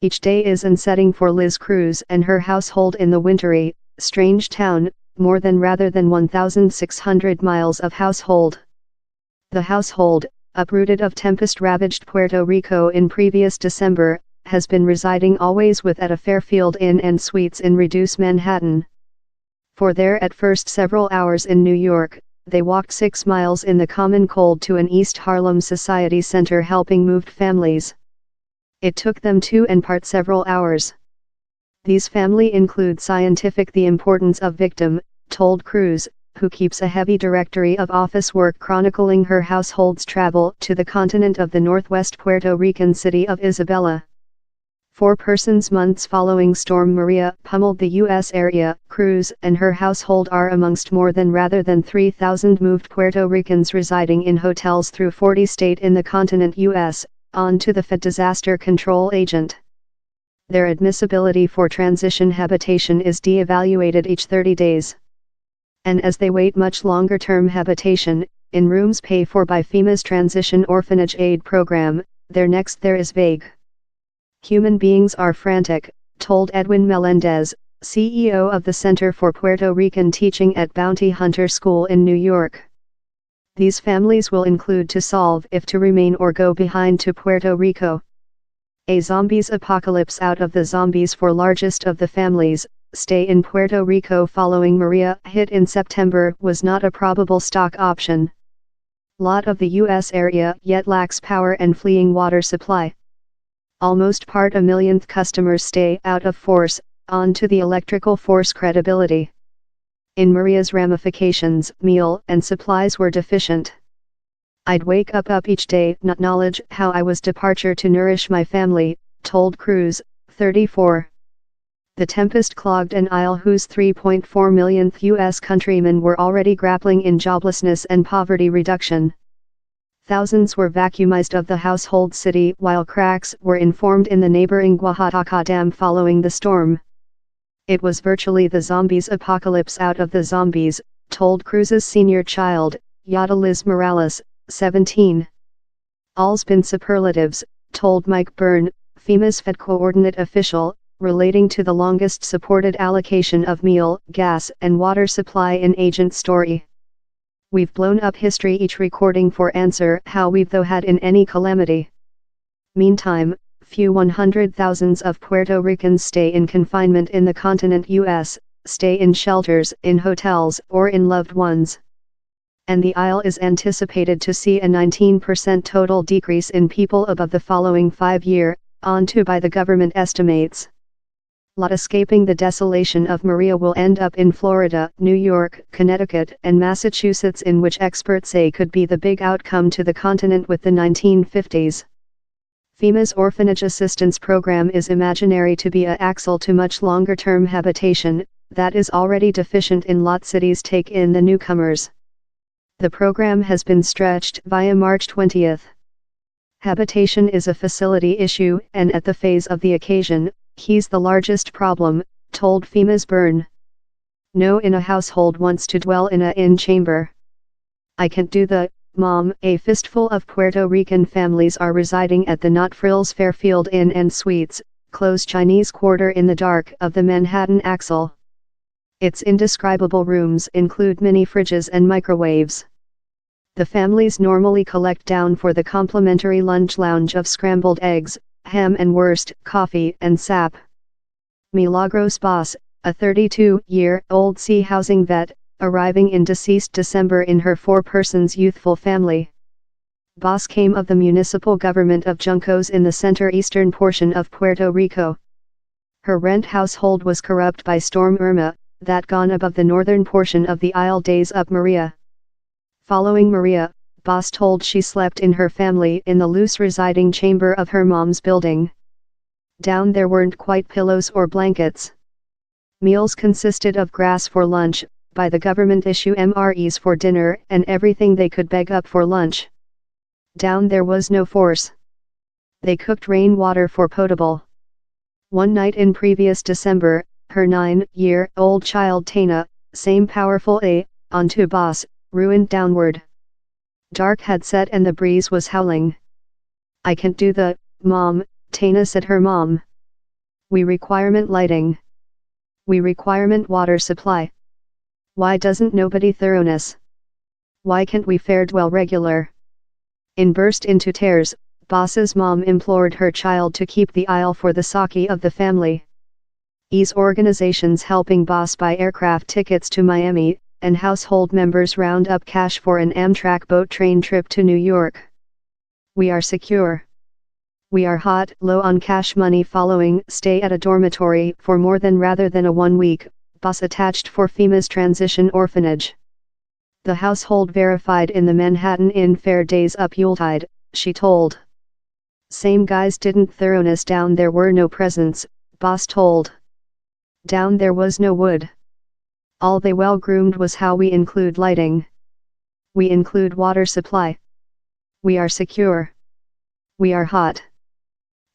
Each day is an setting for Liz Cruz and her household in the wintry, strange town, more than rather than 1,600 miles of household. The household, uprooted of tempest-ravaged Puerto Rico in previous December, has been residing always with at a Fairfield Inn and Suites in Reduce Manhattan. For there at first several hours in New York, they walked 6 miles in the common cold to an East Harlem Society Center helping moved families. It took them 2 and part several hours. These family include scientific the importance of victim, told Cruz, who keeps a heavy directory of office work chronicling her household's travel to the continent of the northwest Puerto Rican city of Isabela. 4 persons months following Storm Maria pummeled the U.S. area. Cruz and her household are amongst more than rather than 3,000 moved Puerto Ricans residing in hotels through 40 states in the continent U.S., on to the Fed disaster control agent. Their admissibility for transition habitation is de-evaluated each 30 days. And as they wait much longer-term habitation, in rooms paid for by FEMA's Transition Orphanage Aid Program, their next there is vague. Human beings are frantic, told Edwin Melendez, CEO of the Center for Puerto Rican Teaching at Bounty Hunter School in New York. These families will include to solve if to remain or go behind to Puerto Rico. A zombies apocalypse out of the zombies for largest of the families, stay in Puerto Rico following Maria hit in September was not a probable stock option. Lot of the U.S. area yet lacks power and fleeing water supply. Almost part a millionth customers stay out of force, on to the electrical force credibility. In Maria's ramifications, meal and supplies were deficient. I'd wake up each day not knowledge how I was departure to nourish my family, told Cruz, 34. The tempest clogged an aisle whose 3.4 millionth U.S. countrymen were already grappling in joblessness and poverty reduction. Thousands were vacuumized of the household city while cracks were informed in the neighboring Oaxaca Dam following the storm. It was virtually the zombies apocalypse out of the zombies, told Cruz's senior child, Yada Liz Morales, 17. All's been superlatives, told Mike Byrne, FEMA's Fed coordinate official, relating to the longest supported allocation of meal, gas and water supply in agent story. We've blown up history each recording for answer how we've though had in any calamity. Meantime, few 100,000s of Puerto Ricans stay in confinement in the continent U.S., stay in shelters, in hotels, or in loved ones. And the isle is anticipated to see a 19% total decrease in people above the following 5-year, on to by the government estimates. Lot escaping the desolation of Maria will end up in Florida, New York, Connecticut, and Massachusetts, in which experts say could be the big outcome to the continent with the 1950s. FEMA's Orphanage Assistance Program is imaginary to be a axle to much longer-term habitation, that is already deficient in lot cities take in the newcomers. The program has been stretched via March 20. Habitation is a facility issue, and at the phase of the occasion, he's the largest problem, told FEMA's Byrne. No in a household wants to dwell in a inn chamber. I can't do the, Mom. A fistful of Puerto Rican families are residing at the Not Frills Fairfield Inn and Suites, closed Chinese Quarter in the dark of the Manhattan Axle. Its indescribable rooms include mini fridges and microwaves. The families normally collect down for the complimentary lunch lounge of scrambled eggs, ham and wurst, coffee and sap. Milagros Boss, a 32-year-old sea housing vet, arriving in deceased December in her 4-persons youthful family. Boss came of the municipal government of Juncos in the center-eastern portion of Puerto Rico. Her rent household was corrupt by Storm Irma, that gone above the northern portion of the isle days up Maria. Following Maria, Boss told she slept in her family in the loose residing chamber of her mom's building. Down there weren't quite pillows or blankets. Meals consisted of grass for lunch, by the government issue MREs for dinner, and everything they could beg up for lunch. Down there was no force. They cooked rainwater for potable. One night in previous December, her 9-year-old child Tana, same powerful onto Boss, ruined downward. Dark had set and the breeze was howling. I can't do the, Mom, Tana said her mom. We requirement lighting. We requirement water supply. Why doesn't nobody thoroughness? Why can't we fare dwell regular? In burst into tears, boss's mom implored her child to keep the aisle for the sake of the family. Ease organizations helping boss buy aircraft tickets to Miami, and household members round up cash for an Amtrak boat train trip to New York. We are secure. We are hot, low on cash money following stay at a dormitory for more than rather than a 1 week, boss attached for FEMA's transition orphanage. The household verified in the Manhattan Inn fair days up Yuletide, she told. Same guys didn't thoroughness down there were no presents, boss told. Down there was no wood. All they well groomed was how we include lighting. We include water supply. We are secure. We are hot.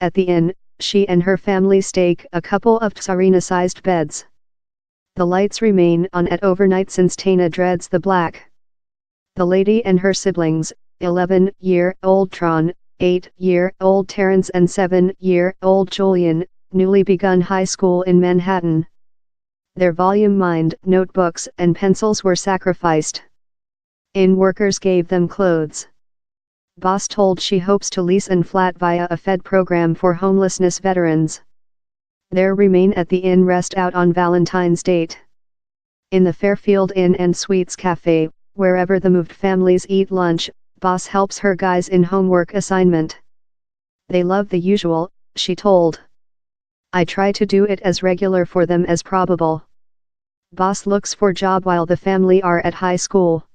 At the inn, she and her family stake a couple of Tsarina-sized beds. The lights remain on at overnight since Tana dreads the black. The lady and her siblings, 11-year-old Tron, 8-year-old Terrence and 7-year-old Julian, newly begun high school in Manhattan. Their volume-mined notebooks and pencils were sacrificed. Inn workers gave them clothes. Boss told she hopes to lease an flat via a Fed program for homelessness veterans. There remain at the inn rest out on Valentine's date. In the Fairfield Inn and Suites Cafe, wherever the moved families eat lunch, boss helps her guys in homework assignment. They love the usual, she told. I try to do it as regular for them as probable. Boss looks for job while the family are at high school.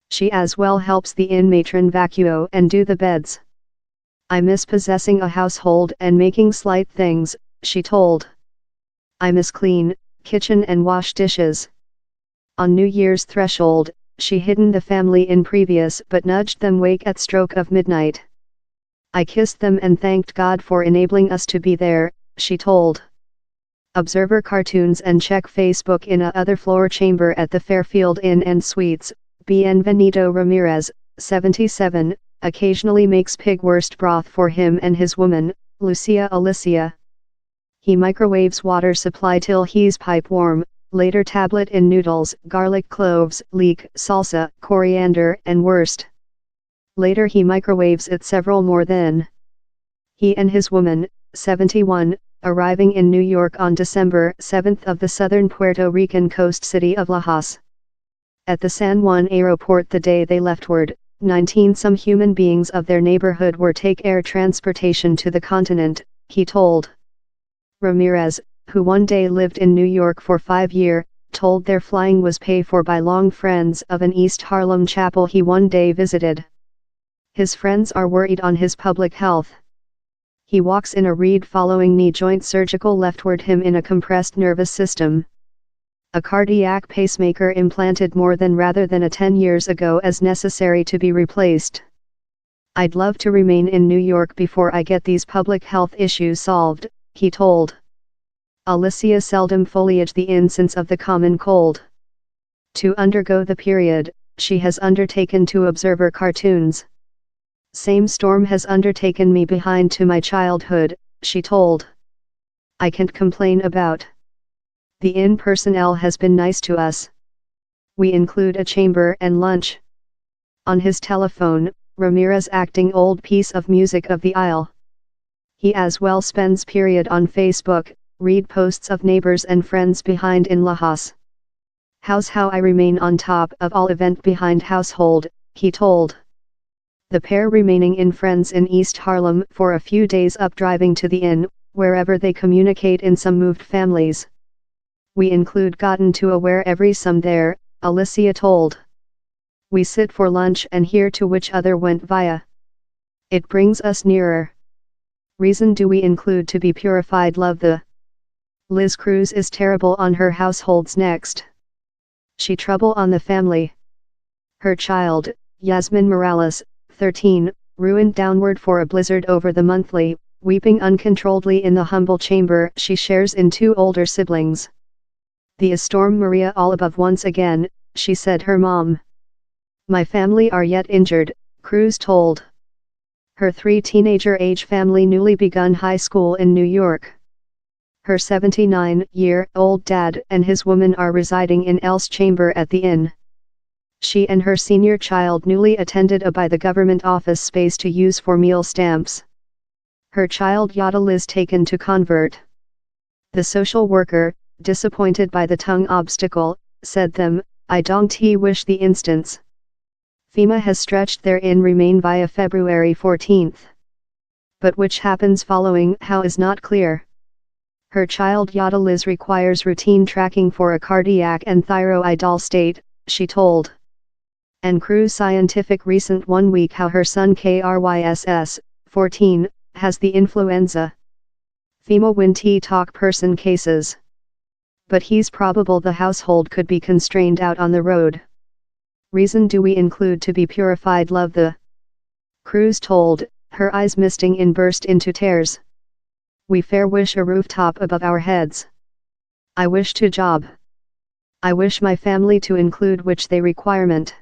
She as well helps the inn matron vacuum and do the beds. I miss possessing a household and making slight things, she told. I miss clean kitchen and wash dishes. On New Year's threshold, she hidden the family in previous but nudged them wake at stroke of midnight. I kissed them and thanked God for enabling us to be there, she told. Observer cartoons and check Facebook in a other floor chamber at the Fairfield Inn and Suites. Bienvenido Ramirez, 77, occasionally makes pig wurst broth for him and his woman, Lucia Alicia. He microwaves water supply till he's pipe warm, later tablet in noodles, garlic cloves, leek, salsa, coriander and wurst. Later he microwaves it several more then. He and his woman, 71, arriving in New York on December 7 of the southern Puerto Rican coast city of Lajas. At the San Juan airport the day they leftward, 19 some human beings of their neighborhood were take air transportation to the continent, he told. Ramirez, who one day lived in New York for 5 years, told their flying was paid for by long friends of an East Harlem chapel he one day visited. His friends are worried on his public health. He walks in a reed following knee joint surgical leftward him in a compressed nervous system. A cardiac pacemaker implanted more than rather than a 10 years ago as necessary to be replaced. I'd love to remain in New York before I get these public health issues solved, he told. Alicia seldom foliaged the inn since of the common cold. To undergo the period, she has undertaken to observer cartoons. Same storm has undertaken me behind to my childhood, she told. I can't complain about. The inn personnel has been nice to us. We include a chamber and lunch. On his telephone, Ramirez acting old piece of music of the aisle. He as well spends period on Facebook, read posts of neighbors and friends behind in Lajas. How's how I remain on top of all event behind household, he told. The pair remaining in friends in East Harlem for a few days up driving to the inn, wherever they communicate in some moved families. We include gotten to aware every some there, Alicia told. We sit for lunch and hear to which other went via. It brings us nearer. Reason do we include to be purified love the. Liz Cruz is terrible on her households next. She trouble on the family. Her child, Yasmin Morales, 13, ruined downward for a blizzard over the monthly, weeping uncontrolledly in the humble chamber she shares in 2 older siblings. The storm Maria all above once again, she said her mom. My family are yet injured, Cruz told. Her 3 teenager age family newly begun high school in New York. Her 79-year-old dad and his woman are residing in Elle's chamber at the inn. She and her senior child newly attended a by the government office space to use for meal stamps. Her child Yadal is taken to convert. The social worker, disappointed by the tongue obstacle, said them, I don't wish the instance. FEMA has stretched their in remain via February 14. But which happens following how is not clear. Her child Yadal requires routine tracking for a cardiac and thyroidal state, she told. And Cruz Scientific recent 1 week how her son KRYSS, 14, has the influenza. FEMA Winty talk person cases. But he's probable the household could be constrained out on the road. Reason do we include to be purified love the Cruz told, her eyes misting in burst into tears. We fair wish a rooftop above our heads. I wish to job. I wish my family to include which they requirement.